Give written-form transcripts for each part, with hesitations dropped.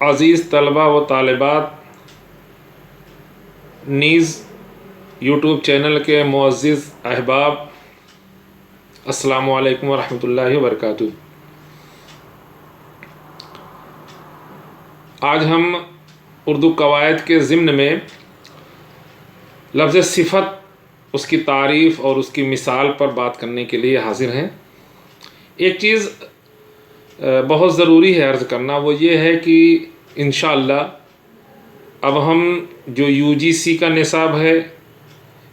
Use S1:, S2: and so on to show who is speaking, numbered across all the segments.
S1: अज़ीज़ तलबा व तालिबात, knees YouTube channel के मुअज़्ज़िज़ अहबाब, अस्सलामु अलैकुम वरहमतुल्लाहि वबरकातुहू। आज हम उर्दू कवायद के ज़िम्न में लफ्ज़ सिफ़त, उसकी तारीफ़ और उसकी मिसाल पर बात करने के लिए हाज़िर हैं। एक चीज़ बहुत ज़रूरी है अर्ज़ करना, वो ये है कि इंशाअल्लाह अब हम जो UGC का निसाब है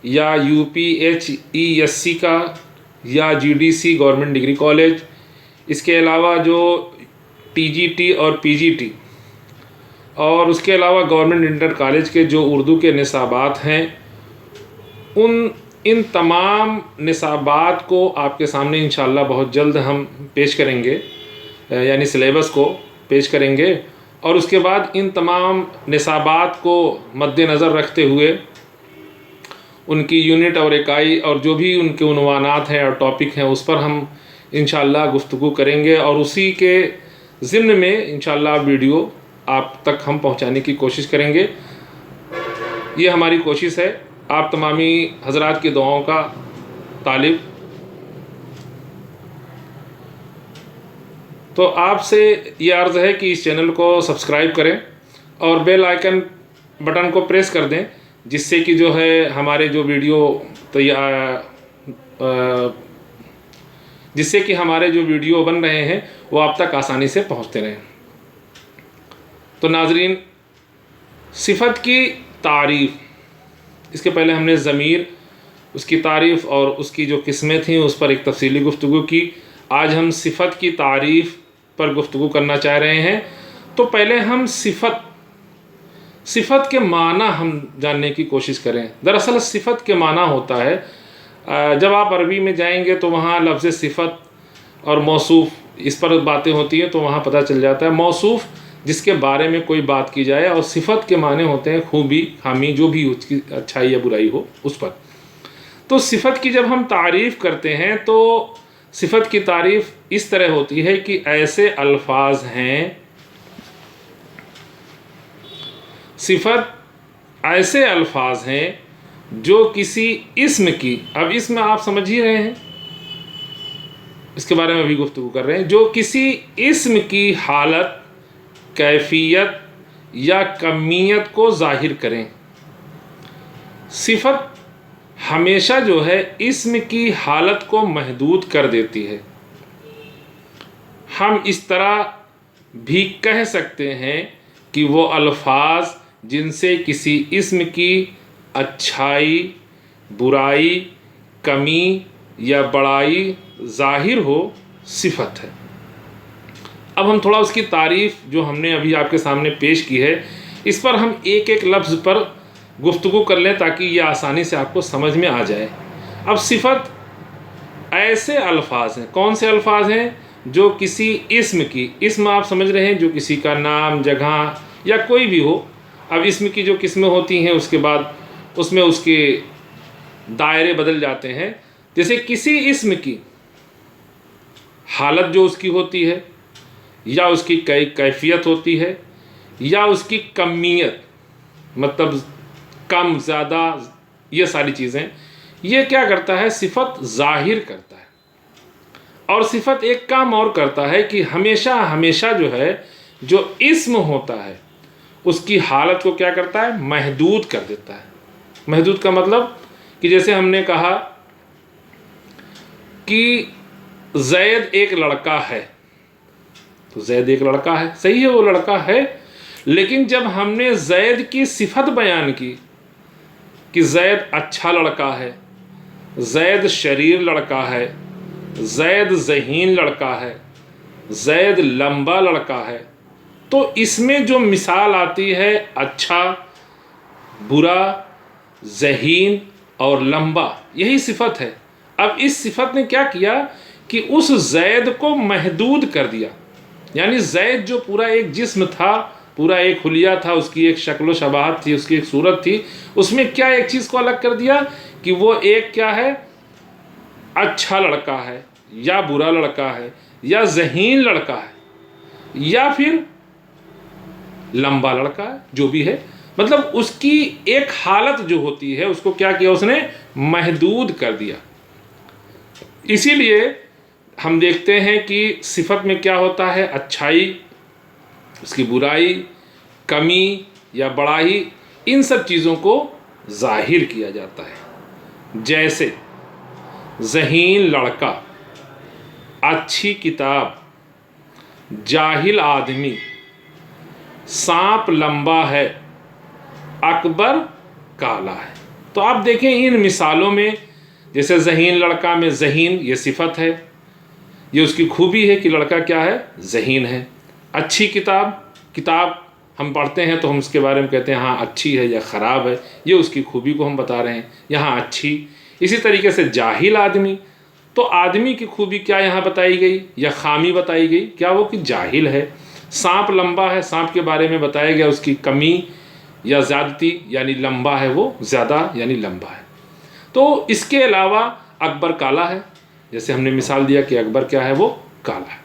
S1: या UPHESC का या GDC गवर्नमेंट डिग्री कॉलेज, इसके अलावा जो TGT और PGT और उसके अलावा गवर्नमेंट इंटर कॉलेज के जो उर्दू के निसाबात हैं, इन तमाम निसाबात को आपके सामने इंशाअल्लाह बहुत जल्द हम पेश करेंगे, यानी सिलेबस को पेश करेंगे। और उसके बाद इन तमाम निसाबात को मद्देनज़र रखते हुए उनकी यूनिट और इकाई और जो भी उनके उन्वानात हैं और टॉपिक हैं, उस पर हम इंशाअल्लाह गुफ्तगू करेंगे और उसी के ज़िम्न में इंशाअल्लाह वीडियो आप तक हम पहुंचाने की कोशिश करेंगे। ये हमारी कोशिश है। आप तमामी हज़रात की दुआओं का तालिब। तो आपसे ये अर्ज़ है कि इस चैनल को सब्सक्राइब करें और बेल आइकन बटन को प्रेस कर दें, जिससे कि जो है हमारे जो वीडियो जिससे कि हमारे जो वीडियो बन रहे हैं वो आप तक आसानी से पहुंचते रहें। तो नाज़रीन, सिफ़त की तारीफ़, इसके पहले हमने ज़मीर, उसकी तारीफ़ और उसकी जो किस्में थीं उस पर एक तफसीली गुफ्तगू की। आज हम सिफ़त की तारीफ़ पर गुफ्तगू करना चाह रहे हैं। तो पहले हम सिफ़त के माना हम जानने की कोशिश करें। दरअसल सिफ़त के माना होता है, जब आप अरबी में जाएंगे तो वहाँ लफ्ज़ सिफ़त और मौसूफ़, इस पर बातें होती हैं, तो वहाँ पता चल जाता है मौसूफ़ जिसके बारे में कोई बात की जाए, और सिफ़त के माने होते हैं खूबी, खामी, जो भी उसकी अच्छाई या बुराई हो उस पर। तो सिफ़त की जब हम तारीफ़ करते हैं तो सिफ़त की तारीफ़ इस तरह होती है कि ऐसे अल्फाज हैं, सिफ़त ऐसे अल्फाज हैं जो किसी इस्म की, अब इसमें आप समझ ही रहे हैं, इसके बारे में भी गुफ्तगू कर रहे हैं, जो किसी इस्म की हालत, कैफियत या कमियत को ज़ाहिर करें। सिफ़त हमेशा जो है इस्म की हालत को महदूद कर देती है। हम इस तरह भी कह सकते हैं कि वो अल्फाज जिनसे किसी इस्म की अच्छाई, बुराई, कमी या बड़ाई ज़ाहिर हो, सिफ़त है। अब हम थोड़ा उसकी तारीफ़ जो हमने अभी आपके सामने पेश की है, इस पर हम एक एक लफ्ज़ पर गुफ्तगू कर लें ताकि ये आसानी से आपको समझ में आ जाए। अब सिफ़त ऐसे अल्फाज हैं, कौन से अल्फाज हैं? जो किसी इस्म की, इस्म आप समझ रहे हैं, जो किसी का नाम, जगह या कोई भी हो। अब इस्म की जो किस्में होती हैं उसके बाद उसमें उसके दायरे बदल जाते हैं। जैसे किसी इस्म की हालत जो उसकी होती है, या उसकी कैफियत होती है, या उसकी कमियत, मतलब कम ज़्यादा, ये सारी चीज़ें, ये क्या करता है? सिफ़त ज़ाहिर करता है। और सिफ़त एक काम और करता है कि हमेशा हमेशा जो है, जो इस्म होता है उसकी हालत को क्या करता है? महदूद कर देता है। महदूद का मतलब कि जैसे हमने कहा कि ज़ैद एक लड़का है, तो ज़ैद एक लड़का है, सही है, वो लड़का है। लेकिन जब हमने ज़ैद की सिफ़त बयान की कि ज़ैद अच्छा लड़का है, ज़ैद शरीर लड़का है, ज़ैद ज़हीन लड़का है, ज़ैद लंबा लड़का है, तो इसमें जो मिसाल आती है अच्छा, बुरा, ज़हीन और लंबा, यही सिफ़त है। अब इस सिफ़त ने क्या किया कि उस ज़ैद को महदूद कर दिया। यानी ज़ैद जो पूरा एक जिस्म था, पूरा एक हुलिया था, उसकी एक शक्ल व शबाहत थी, उसकी एक सूरत थी, उसमें क्या एक चीज़ को अलग कर दिया कि वो एक क्या है? अच्छा लड़का है, या बुरा लड़का है, या ज़हीन लड़का है, या फिर लंबा लड़का है, जो भी है, मतलब उसकी एक हालत जो होती है उसको क्या किया उसने, महदूद कर दिया। इसीलिए हम देखते हैं कि सिफत में क्या होता है, अच्छाई, उसकी बुराई, कमी या बड़ाई, इन सब चीज़ों को जाहिर किया जाता है। जैसे ज़हीन लड़का, अच्छी किताब, जाहिल आदमी, सांप लंबा है, अकबर काला है। तो आप देखें इन मिसालों में, जैसे ज़हीन लड़का में ज़हीन ये सिफत है, ये उसकी खूबी है कि लड़का क्या है, ज़हीन है। अच्छी किताब, किताब हम पढ़ते हैं तो हम उसके बारे में कहते हैं हाँ अच्छी है या ख़राब है, ये उसकी खूबी को हम बता रहे हैं यहाँ अच्छी। इसी तरीके से जाहिल आदमी, तो आदमी की खूबी क्या यहाँ बताई गई या खामी बताई गई, क्या वो कि जाहिल है। सांप लंबा है, सांप के बारे में बताया गया उसकी कमी या ज़्यादती, यानी लंबा है वो, ज़्यादा यानी लंबा है। तो इसके अलावा अकबर काला है, जैसे हमने मिसाल दिया कि अकबर क्या है, वो काला है।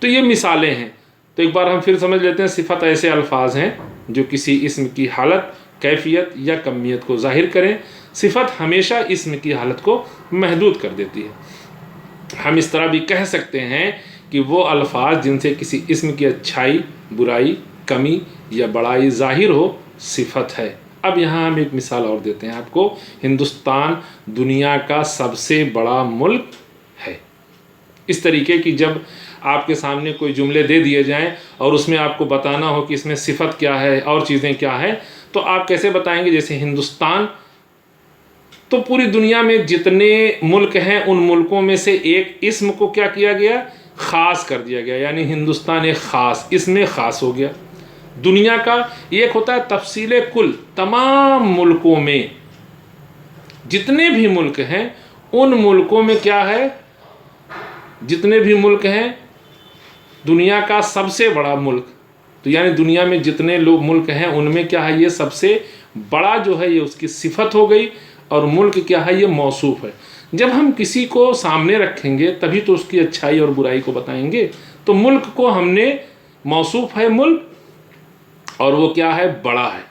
S1: तो ये मिसालें हैं। तो एक बार हम फिर समझ लेते हैं, सिफत ऐसे अल्फाज हैं जो किसी इस्म की हालत, कैफियत या कमियत को जाहिर करें। सिफत हमेशा इस्म की हालत को महदूद कर देती है। हम इस तरह भी कह सकते हैं कि वो अल्फाज जिनसे किसी इस्म की अच्छाई, बुराई, कमी या बड़ाई जाहिर हो, सिफत है। अब यहाँ हम एक मिसाल और देते हैं आपको। हिंदुस्तान दुनिया का सबसे बड़ा मुल्क है। इस तरीके की जब आपके सामने कोई जुमले दे दिए जाएं और उसमें आपको बताना हो कि इसमें सिफत क्या है और चीज़ें क्या हैं, तो आप कैसे बताएंगे। जैसे हिंदुस्तान, तो पूरी दुनिया में जितने मुल्क हैं उन मुल्कों में से एक इस्म को क्या किया गया, ख़ास कर दिया गया, यानी हिंदुस्तान एक ख़ास, इसमें ख़ास हो गया। दुनिया का एक होता है तफसील कुल, तमाम मुल्कों में जितने भी मुल्क हैं उन मुल्कों में क्या है, जितने भी मुल्क हैं दुनिया का सबसे बड़ा मुल्क, तो यानी दुनिया में जितने लोग मुल्क हैं उनमें क्या है, ये सबसे बड़ा जो है ये उसकी सिफत हो गई। और मुल्क क्या है, ये मौसूफ है। जब हम किसी को सामने रखेंगे तभी तो उसकी अच्छाई और बुराई को बताएंगे। तो मुल्क को हमने, मौसूफ है मुल्क और वो क्या है, बड़ा है,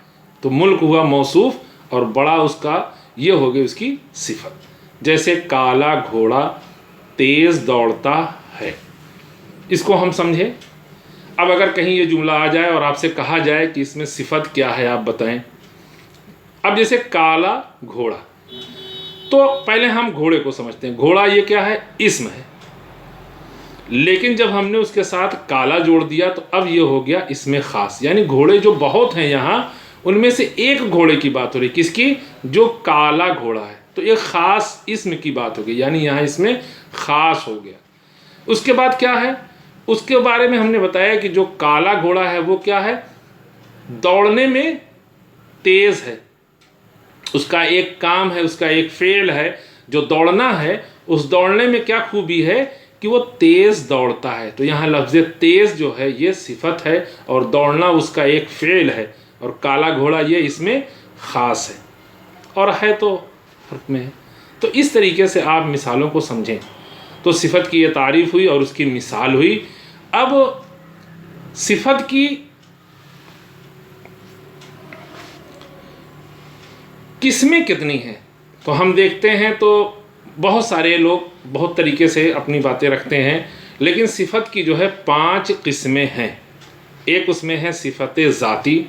S1: तो मुल्क हुआ मौसूफ और बड़ा उसका ये हो गई उसकी सिफत। जैसे काला घोड़ा तेज़ दौड़ता है, इसको हम समझें। अब अगर कहीं ये जुमला आ जाए और आपसे कहा जाए कि इसमें सिफत क्या है, आप बताएं। अब जैसे काला घोड़ा, तो पहले हम घोड़े को समझते हैं। घोड़ा ये क्या है, इस्म है, लेकिन जब हमने उसके साथ काला जोड़ दिया तो अब ये हो गया इसमें ख़ास, यानी घोड़े जो बहुत हैं यहाँ उनमें से एक घोड़े की बात हो रही, किसकी, जो काला घोड़ा है। तो एक ख़ास इस्म की बात हो गई, यानी यहाँ इसमें ख़ास हो गया। उसके बाद क्या है, उसके बारे में हमने बताया कि जो काला घोड़ा है वो क्या है, दौड़ने में तेज़ है, उसका एक काम है, उसका एक फेल है जो दौड़ना है। उस दौड़ने में क्या खूबी है कि वो तेज़ दौड़ता है। तो यहाँ लफ्ज़ तेज़ जो है ये सिफत है और दौड़ना उसका एक फेल है, और काला घोड़ा ये इसमें ख़ास है और है तो फ़र्क में है। तो इस तरीके से आप मिसालों को समझें। तो सिफत की ये तारीफ़ हुई और उसकी मिसाल हुई। अब सिफत की किस्में कितनी हैं तो हम देखते हैं, तो बहुत सारे लोग बहुत तरीके से अपनी बातें रखते हैं, लेकिन सिफत की जो है 5 किस्में हैं। एक उसमें है सिफत ज़ाती।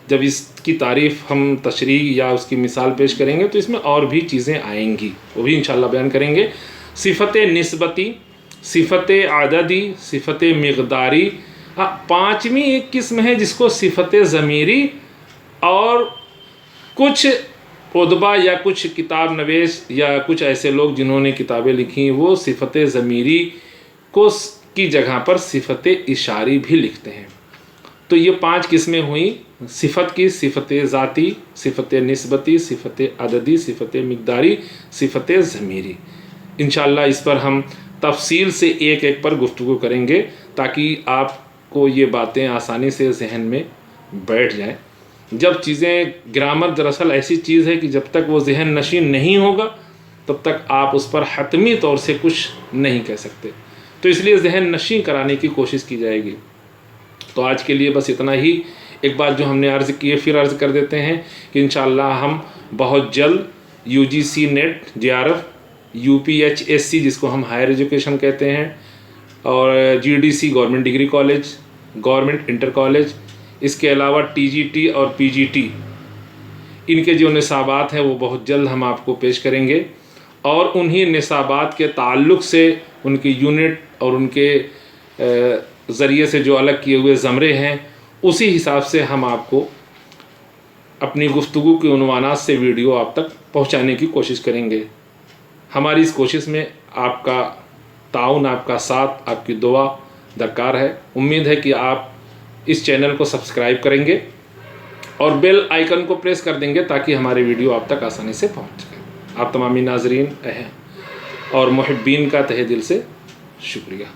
S1: जब इसकी तारीफ़ हम तशरीह या उसकी मिसाल पेश करेंगे तो इसमें और भी चीज़ें आएंगी, वो भी इंशाल्लाह बयान करेंगे। सिफत निस्बती, सिफत आददी, सिफत मिक़दारी। हाँ, 5वीं एक किस्म है जिसको सिफत ज़मीरी, और कुछ उदबा या कुछ किताब नवेश या कुछ ऐसे लोग जिन्होंने किताबें लिखी वो सिफत ज़मीरी को की जगह पर सिफत इशारी भी लिखते हैं। तो ये 5 किस्में हुई सिफत की, सिफत ज़ाती, सिफत निस्बती, सिफत अददी, सिफत मिक़दारी, सिफत ज़मीरी। इंशाअल्लाह इस पर हम तफसील से एक एक पर गुफ्तगू करेंगे ताकि आपको ये बातें आसानी से जहन में बैठ जाएं। जब चीज़ें, ग्रामर दरअसल ऐसी चीज़ है कि जब तक वो जहन नशीन नहीं होगा तब तक आप उस पर हतमी तौर से कुछ नहीं कह सकते। तो इसलिए जहन नशीन कराने की कोशिश की जाएगी। तो आज के लिए बस इतना ही। एक बात जो हमने अर्ज़ की है फिर अर्ज़ कर देते हैं कि इंशाअल्लाह हम बहुत जल्द UGC नेट JRF UPHSC जिसको हम हायर एजुकेशन कहते हैं और GDC government degree college, government inter college, इसके अलावा TGT और PGT इनके जो निसाबात हैं वो बहुत जल्द हम आपको पेश करेंगे और उन्हीं निसाबात के ताल्लुक़ से उनके यूनिट और उनके ज़रिए से जो अलग किए हुए ज़मरे हैं उसी हिसाब से हम आपको अपनी गुफ्तगू के उन्वानात से वीडियो आप तक पहुंचाने की कोशिश करेंगे। हमारी इस कोशिश में आपका ताउन, आपका साथ, आपकी दुआ दरकार है। उम्मीद है कि आप इस चैनल को सब्सक्राइब करेंगे और बेल आइकन को प्रेस कर देंगे ताकि हमारे वीडियो आप तक आसानी से पहुंच सके। आप तमामी नाजरीन और मुहिब्बीन का तहे दिल से शुक्रिया।